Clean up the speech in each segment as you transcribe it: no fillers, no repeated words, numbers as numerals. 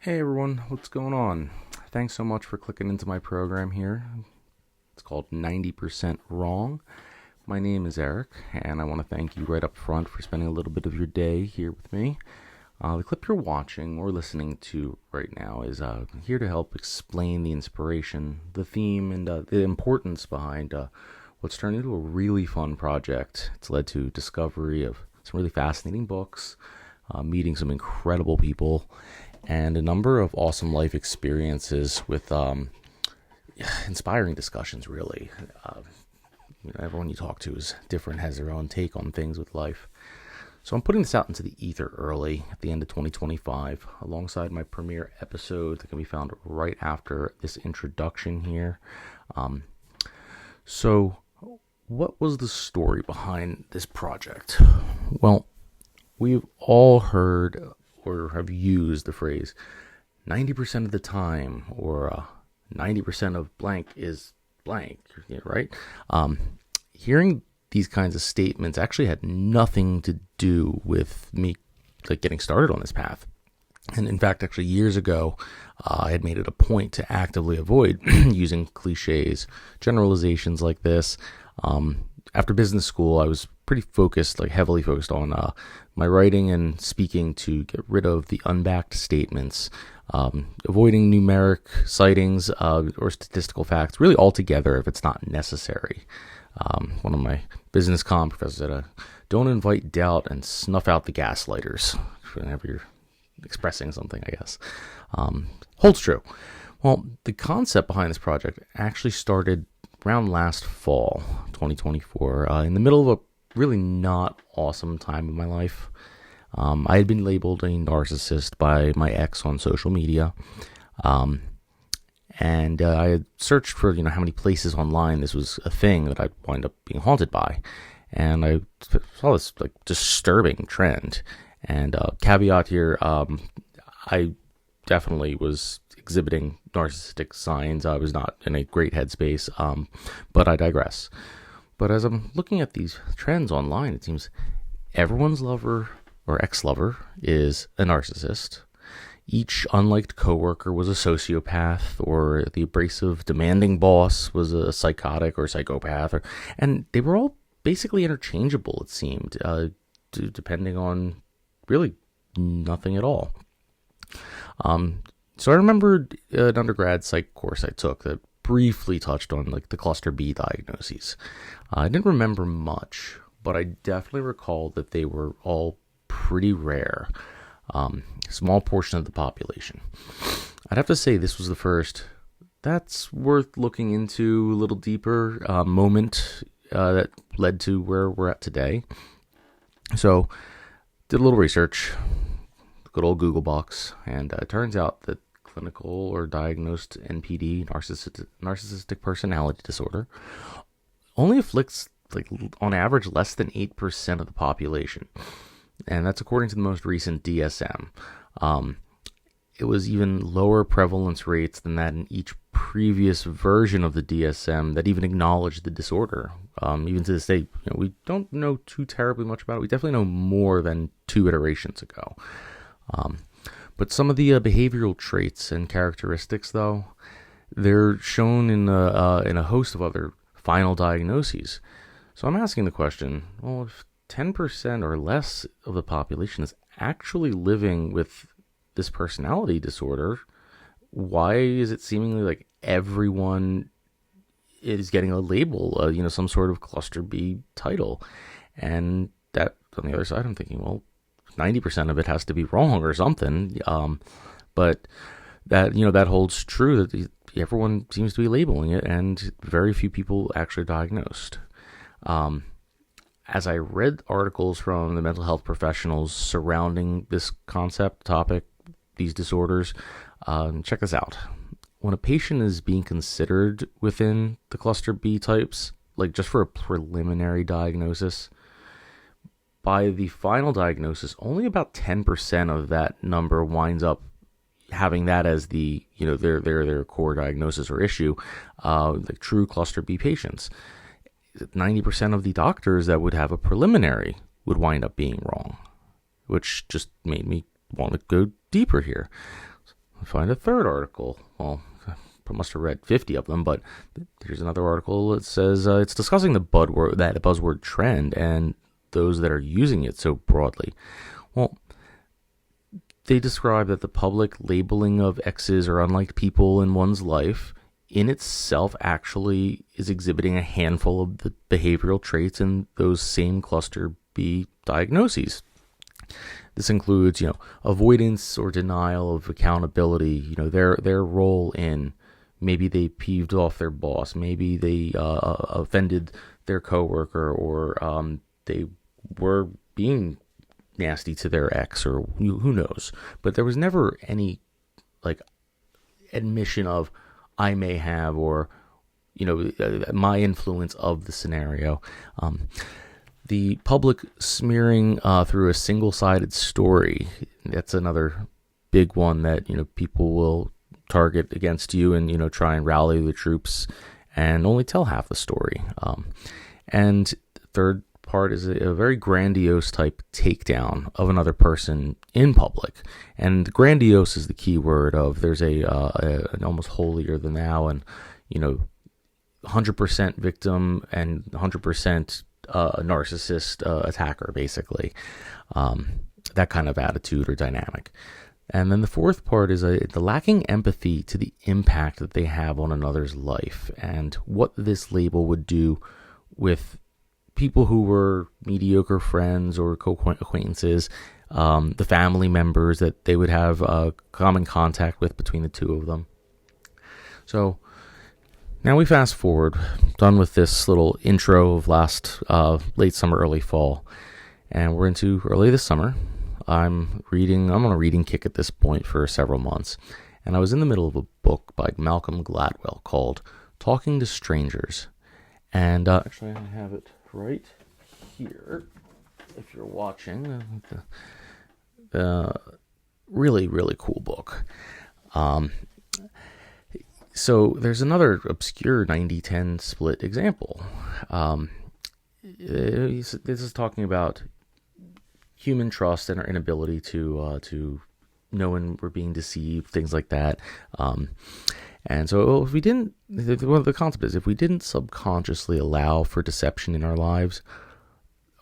Hey everyone, what's going on? Thanks so much for clicking into my program here. It's called 90% Wrong. My name is Eric, and I want to thank you right up front for spending a little bit of your day here with me. The clip you're watching or listening to right now is here to help explain the inspiration, the theme, and the importance behind what's turned into a really fun project. It's led to discovery of some really fascinating books, meeting some incredible people, and a number of awesome life experiences with inspiring discussions, really. Everyone you talk to is different, has their own take on things with life. So I'm putting this out into the ether early at the end of 2025, alongside my premiere episode that can be found right after this introduction here. So what was the story behind this project? Well, we've all heard or have used the phrase 90% of the time, or 90% of blank is blank, right? Hearing these kinds of statements actually had nothing to do with me getting started on this path. And in fact, actually years ago, I had made it a point to actively avoid using cliches, generalizations like this. After business school, I was pretty focused, heavily focused on my writing and speaking to get rid of the unbacked statements, avoiding numeric citings or statistical facts, really altogether if it's not necessary. One of my business comm professors said, don't invite doubt and snuff out the gaslighters whenever you're expressing something, I guess. Holds true. Well, the concept behind this project actually started around last fall, 2024, in the middle of a really not awesome time in my life. I had been labeled a narcissist by my ex on social media. And I had searched for, how many places online this was a thing that I'd wind up being haunted by. And I saw this disturbing trend. And caveat here, I definitely was exhibiting narcissistic signs. I was not in a great headspace, but I digress. But as I'm looking at these trends online, it seems everyone's lover or ex-lover is a narcissist. Each unliked coworker was a sociopath, or the abrasive, demanding boss was a psychotic or psychopath, and they were all basically interchangeable, it seemed, depending on really nothing at all. So I remembered an undergrad psych course I took that briefly touched on the cluster B diagnoses. I didn't remember much, but I definitely recall that they were all pretty rare. Small portion of the population. I'd have to say this was the first that's worth looking into a little deeper moment that led to where we're at today. So did a little research, good old Google box, and it turns out that clinical or diagnosed NPD, narcissistic personality disorder, only afflicts on average less than 8% of the population. And that's according to the most recent DSM. It was even lower prevalence rates than that in each previous version of the DSM that even acknowledged the disorder. Even to this day, we don't know too terribly much about it. We definitely know more than 2 iterations ago. But some of the behavioral traits and characteristics, though, they're shown in a host of other final diagnoses. So I'm asking the question, well, if 10% or less of the population is actually living with this personality disorder, why is it seemingly everyone is getting a label, some sort of cluster B title? And that, on the other side, I'm thinking, well, 90% of it has to be wrong or something. But that, that holds true, that everyone seems to be labeling it, and very few people actually diagnosed. As I read articles from the mental health professionals surrounding this concept, topic, these disorders, check this out. When a patient is being considered within the cluster B types, just for a preliminary diagnosis, by the final diagnosis, only about 10% of that number winds up having that as the, their core diagnosis or issue, true cluster B patients. 90% of the doctors that would have a preliminary would wind up being wrong, which just made me want to go deeper here. Find a third article. Well, I must have read 50 of them, but here's another article that says it's discussing the buzzword trend and those that are using it so broadly. Well, they describe that the public labeling of exes or unliked people in one's life in itself actually is exhibiting a handful of the behavioral traits in those same cluster B diagnoses. This includes, avoidance or denial of accountability, their role in maybe they peeved off their boss, maybe they offended their coworker, or they were being nasty to their ex, or who knows. But there was never any admission of I may have, or my influence of the scenario. The public smearing through a single-sided story, that's another big one that people will target against you and try and rally the troops and only tell half the story. And the third part is a very grandiose type takedown of another person in public. And grandiose is the key word of there's an almost holier than thou, and 100% victim and 100% narcissist attacker, basically. That kind of attitude or dynamic. And then the fourth part is the lacking empathy to the impact that they have on another's life, and what this label would do with people who were mediocre friends or acquaintances, the family members that they would have common contact with between the two of them. So now we fast forward, done with this little intro of last late summer, early fall, and we're into early this summer. I'm on a reading kick at this point for several months, and I was in the middle of a book by Malcolm Gladwell called Talking to Strangers. And actually, I have it right here, if you're watching. Really, really cool book. So there's another obscure 90-10 split example. This is talking about human trust and our inability to know when we're being deceived, things like that. And so if we didn't, one of the concept is, if we didn't subconsciously allow for deception in our lives,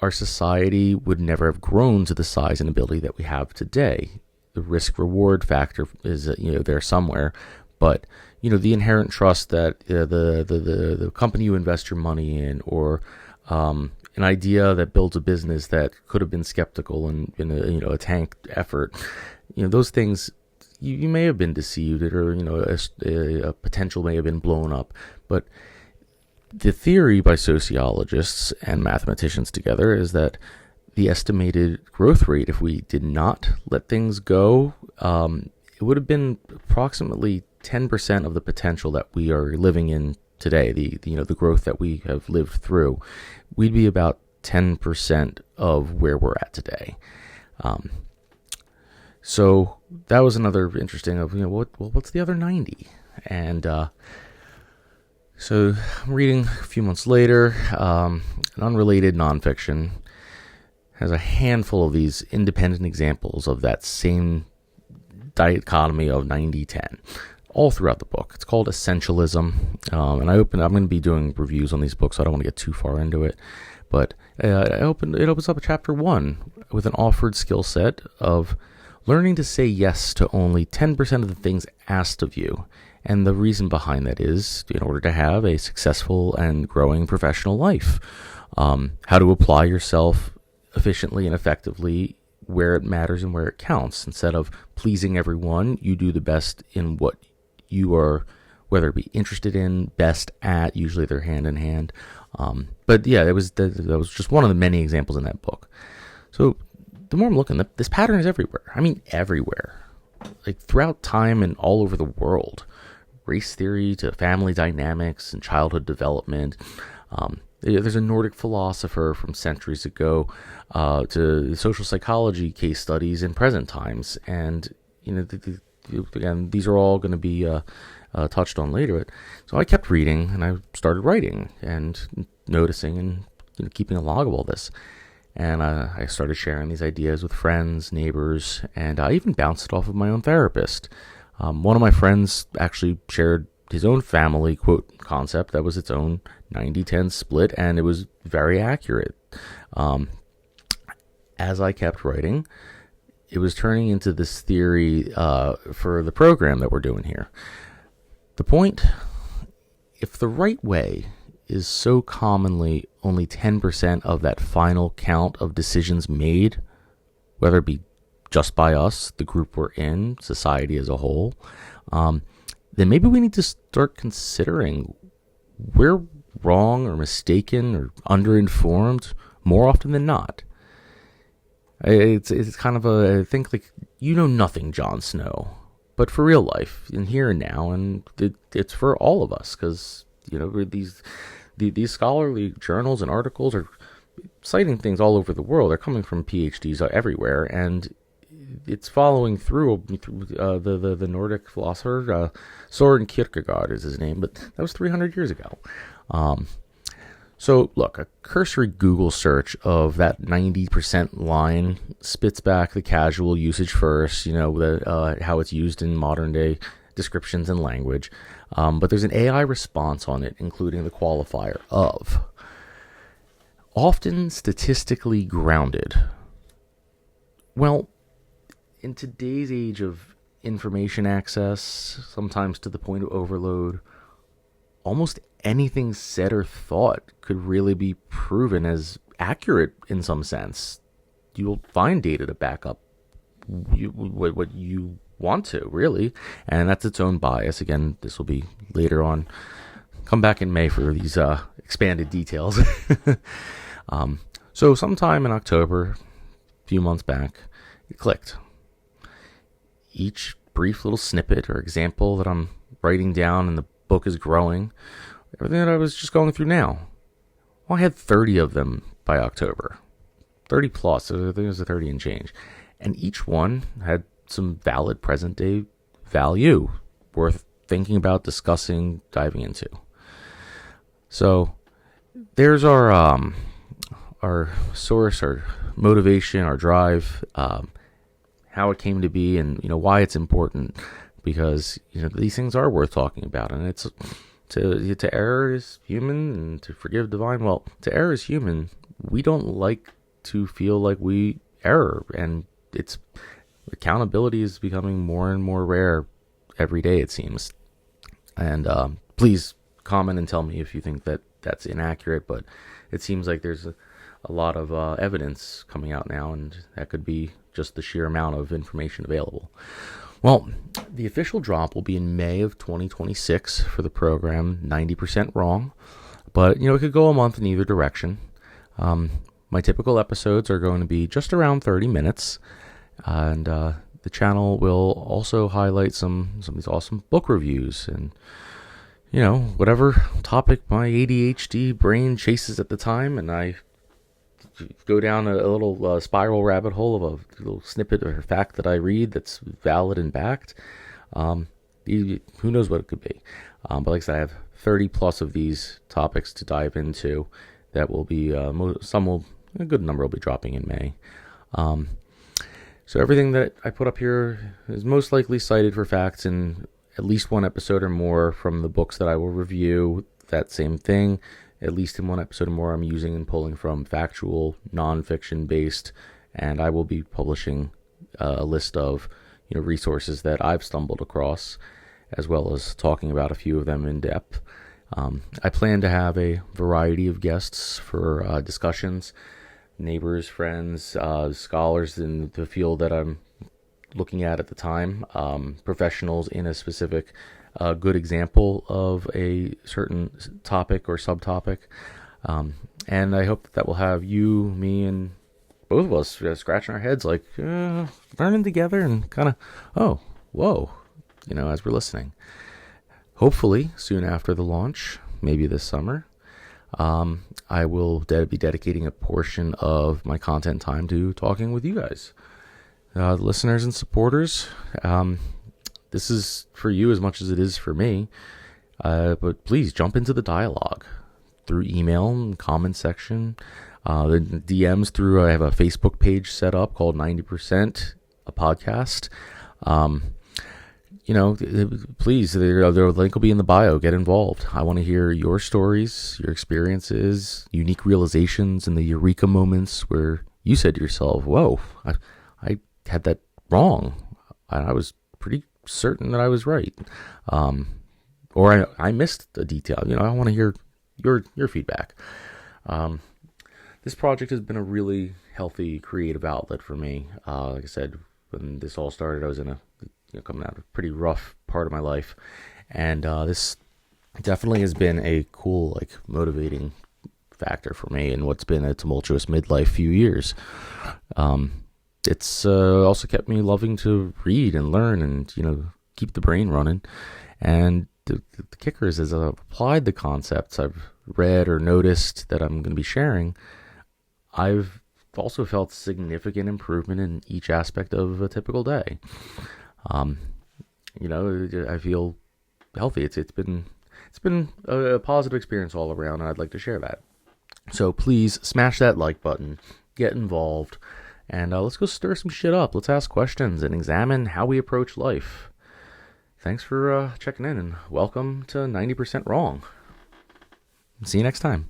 our society would never have grown to the size and ability that we have today. The risk-reward factor is, there somewhere, but the inherent trust that the company you invest your money in, or an idea that builds a business that could have been skeptical in a tank effort, those things, you may have been deceived, or a potential may have been blown up. But the theory by sociologists and mathematicians together is that the estimated growth rate, if we did not let things go, it would have been approximately 10% of the potential that we are living in today. The growth that we have lived through, we'd be about 10% of where we're at today. So that was another interesting of, what's the other 90? And so I'm reading a few months later, an unrelated nonfiction has a handful of these independent examples of that same dichotomy of 90-10 all throughout the book. It's called Essentialism. And I'm going to be doing reviews on these books, so I don't want to get too far into it. But it opens up a chapter 1 with an offered skill set of learning to say yes to only 10% of the things asked of you. And the reason behind that is in order to have a successful and growing professional life. How to apply yourself efficiently and effectively where it matters and where it counts. Instead of pleasing everyone, you do the best in what you are, whether it be interested in, best at. Usually they're hand in hand. But yeah, that was just one of the many examples in that book. So the more I'm looking, this pattern is everywhere. I mean, everywhere. Like throughout time and all over the world. Race theory to family dynamics and childhood development. There's a Nordic philosopher from centuries ago to social psychology case studies in present times. And, again, these are all going to be touched on later. So I kept reading, and I started writing and noticing and keeping a log of all this. And I started sharing these ideas with friends, neighbors, and I even bounced it off of my own therapist. One of my friends actually shared his own family quote concept that was its own 90-10 split, and it was very accurate. As I kept writing, it was turning into this theory for the program that we're doing here. The point, if the right way is so commonly only 10% of that final count of decisions made, whether it be just by us, the group we're in, society as a whole, then maybe we need to start considering we're wrong or mistaken or underinformed more often than not. It's kind of I think like, you know nothing, Jon Snow, but for real life, in here and now, and it's for all of us, because these scholarly journals and articles are citing things all over the world. They're coming from PhDs everywhere, and it's following through. The Nordic philosopher Soren Kierkegaard is his name, but that was 300 years ago. So look, a cursory Google search of that 90% line spits back the casual usage first, how it's used in modern day descriptions and language. But there's an AI response on it, including the qualifier of often statistically grounded. Well, in today's age of information access, sometimes to the point of overload, almost anything said or thought could really be proven as accurate in some sense. You'll find data to back up what you want to, really, and that's its own bias. Again, this will be later on. Come back in May for these expanded details. So sometime in October, a few months back, it clicked. Each brief little snippet or example that I'm writing down and the book is growing, everything that I was just going through now, well, I had 30 of them by October. 30 plus, I think it was a 30 and change. And each one had some valid present day value worth thinking about, discussing, diving into. So there's our source, our motivation, our drive, how it came to be, and why it's important, because these things are worth talking about, and it's to err is human and to forgive divine. Well, to err is human. We don't like to feel like we err, and it's accountability is becoming more and more rare every day, it seems. And please comment and tell me if you think that that's inaccurate, but it seems like there's a lot of evidence coming out now, and that could be just the sheer amount of information available. Well, the official drop will be in May of 2026 for the program, 90% Wrong, but it could go a month in either direction. My typical episodes are going to be just around 30 minutes, and the channel will also highlight some of these awesome book reviews and whatever topic my ADHD brain chases at the time, and I go down a little spiral rabbit hole of a little snippet or fact that I read that's valid and backed. Who knows what it could be. But like I said, I have 30 plus of these topics to dive into that will be, a good number will be dropping in May. So everything that I put up here is most likely cited for facts in at least one episode or more from the books that I will review. That same thing, at least in one episode or more, I'm using and pulling from factual, non-fiction based, and I will be publishing a list of resources that I've stumbled across, as well as talking about a few of them in depth. I plan to have a variety of guests for discussions, neighbors, friends, scholars in the field that I'm looking at the time, professionals in a specific good example of a certain topic or subtopic, and I hope that will have you, me, and both of us scratching our heads like learning together and kind of whoa, as we're listening. Hopefully soon after the launch, maybe this summer, I will be dedicating a portion of my content time to talking with you guys, listeners and supporters. This is for you as much as it is for me, but please jump into the dialogue through email and comment section, the DMs through, I have a Facebook page set up called 90% a podcast. please, the link will be in the bio. Get involved. I want to hear your stories, your experiences, unique realizations, and the eureka moments where you said to yourself, whoa, I had that wrong. I was pretty certain that I was right. Or I missed a detail. I want to hear your feedback. This project has been a really healthy creative outlet for me. Like I said, when this all started, I was coming out of a pretty rough part of my life, and this definitely has been a cool, motivating factor for me in what's been a tumultuous midlife few years. It's also kept me loving to read and learn and keep the brain running. And the kicker is, as I've applied the concepts I've read or noticed that I'm going to be sharing, I've also felt significant improvement in each aspect of a typical day. I feel healthy. It's been a positive experience all around, and I'd like to share that. So please smash that like button, get involved, and let's go stir some shit up. Let's ask questions and examine how we approach life. Thanks for checking in, and welcome to 90% Wrong. See you next time.